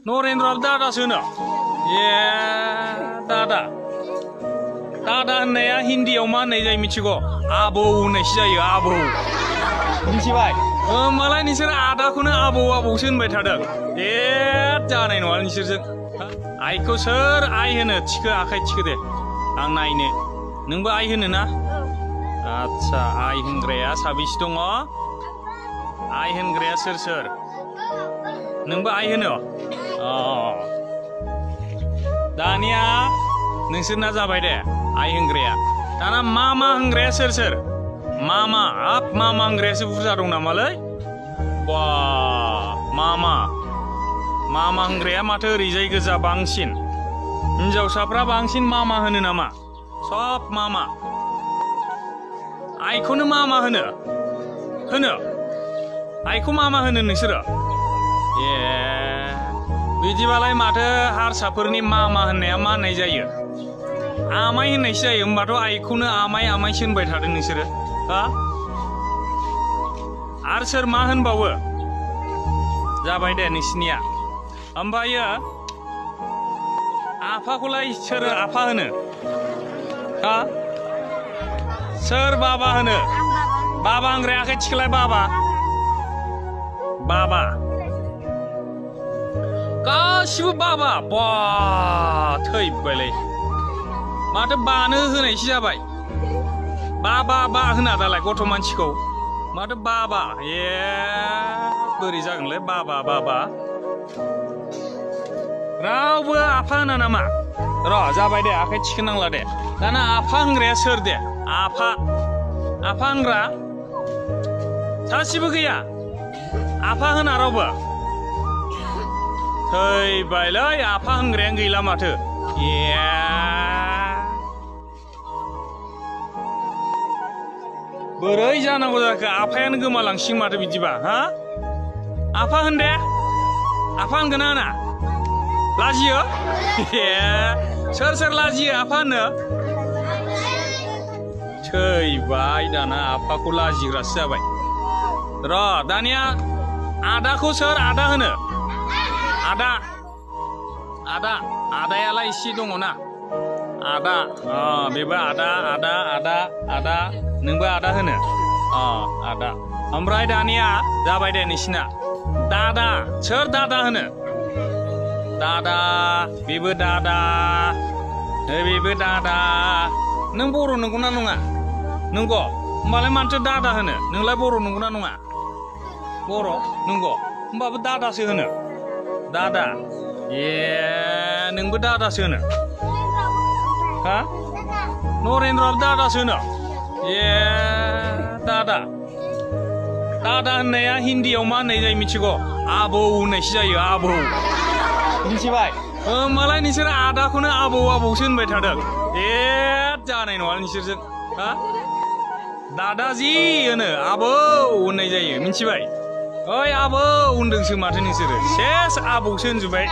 नरेन्द्रआबो दादासो होनो ए दादा दादा होननाया हिन्दीयाव मा होननाय जायो मिथिगौ आबौ होननायसो जायो आबौ मिथिबाय होमबालाय नोंसोर आदाखौनो आबौ आबौसो होनबाय थादों ए जानाय नङा नोंसोरजों आइखौ सोर आइ होनो थिखो आखाइ थिखो दे आं नायनो नोंबो आइ होनो ना आच्छा आइ होनग्राया साबेसे दङ आइ होनग्राया सोर सोर नोंबो आइ होनो दानिया नोंसोरना जाबाय दे आइ होनग्राया दाना मामा होनग्राया सोर सोर मामा हाब मामा होनग्रायासो बुरजा दं नामालै बा मामा मामा होनग्राया माथो ओरैजाय गोजा बांसिन हिनजावसाफ्रा बांसिन मामा होनो नामा सब मामा आइखौनो मामा होनो आइखौ मामा होनो नोंसोरो ए बिदिबालाय माथो हारसाफोरनि मामा होननाया मा होननाय जायो आमाइ होननायसो जायो होमबाथ' आइखौनो आमाइ आमाइसो होनबाय थादों नोंसोरो हा आरो सोर मा होनबावो जाबाय दे नोंसिनिया ओमफ्रायो आफाखौलाय सोर आफा होनो हा सोर बाबा होनो बाबा होनग्राया आखाइ थिखोलाय बाबा बाबा गासिबो बाबा बा थैबायलै माथो बानो होनायसो जाबाय बाबा बा होना दालाय गथ' मानसिखौ माथो बाबा ए बोरै जागोनलै बाबा बाबा रावबो आफा होना नामा र' जाबाय दे आखाइ थिखोनांला दे दाना आफा होनग्राया सोर दे आफा होनग्रा सासेबो गैया आफा होना रावबो थैबायलै आफा होनग्रायानो गैला माथो ए बोरै जानांगौ जाखो आफायानो गोमालांसिगोन माथो बिदिबा हा आफा होन दे आफा होनगोन ना होना लाजियो ए सोर सोर लाजियो आफा होनो थैबाय दाना आफाखौ लाजिग्रासो जाबाय र' दानिया आदाखौ सोर आदा होनो आदायालाय इसे दङ ना आदा बेबो आदा नोंबो आदा होनो आदा ओमफ्राय दानिया जाबाय दे नोंसिना दादा सोर दादा होनो दादा बेबो दादा नों बर' नंगौना नङा नंगौ होमबालाय मानोथो दादा होनो नोंलाय बर' नंगौना नङा बर' नंगौ होमबाबो दादासो होनो दादा ए नोंबो दादासो होनो हा नरेन्द्रआबो दादासो होनो ए दादा होननाया हिन्दीयाव मा होननाय जायो मिथिगौ आबौ होननायसो जायो आबौ मिथिबाय होमबालाय नोंसोर आदाखौनो आबौ आबौसो होनबाय थादों ए जानाय नङा नोंसोरजों हा दादाजि होनो आबौ होननाय जायो मिथिबाय ओइ आबौ होनदोंसो माथो नोंसोरो सेस आबौसो होनजोब्बाय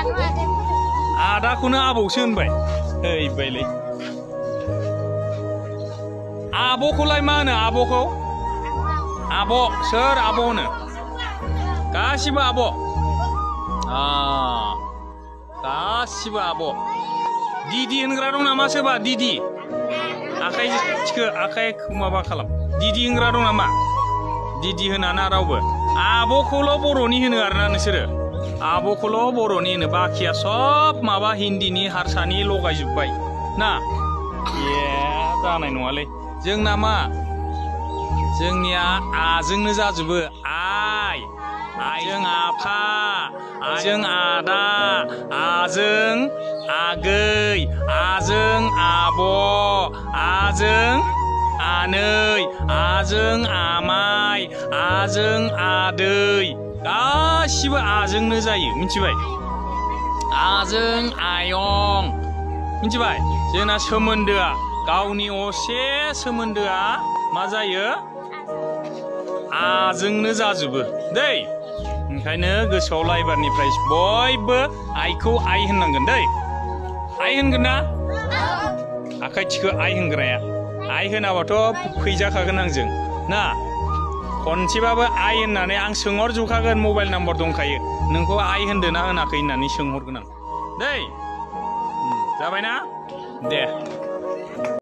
आदाखौनो आबौसो होनबाय हैबायलै आब'खौलाय मा होनो आब'खौ आब' सोर आब' होनो गासिबो आब' गासिबो आब' दिदि होनग्रा दं नामा सोरबा दिदि आखाइ थिखो आखाइ माबा खालाम दिदि होनग्रा दं नामा दिदि होनाना रावबो आब'खौल' बर'नि होनो आरोना नोंसोरो आब'खौल' बर'नि होनो बाखिया सब माबा हिन्दीनि हारसानि लगायजोब्बाय ना ए जानाय नङालै जोंना मा जोंनिया आजोंनो जाजोबो आइजों आफा आइजों आदा आजों आगै आजों आब' आजों आनै आजों आमाइ आजों आदै गासिबो आजोंनो जायो मिथिबाय आजों आयं मिथिबाय जोंना सोमोन्दोआ गावनि असे सोमोन्दोआ मा जायो आजोंनो जाजोबो दै ओंखायनो गोसोआव ला एबारनिफ्राय बयबो आइखौ आइ होननांगोन दै आइ होनगोन ना आखाइ थिखो आइ होनग्राया आइ होनाबाथ' फैजाखागोन आंजों ना खनसेबाबो आइ होननानै आं सोंहरजोबखागोन मबाइल नाम्बार दंखायो नोंखौ आइ होनदोंना होनाखै होननानै सोंहरगोन आं दै जाबायना दे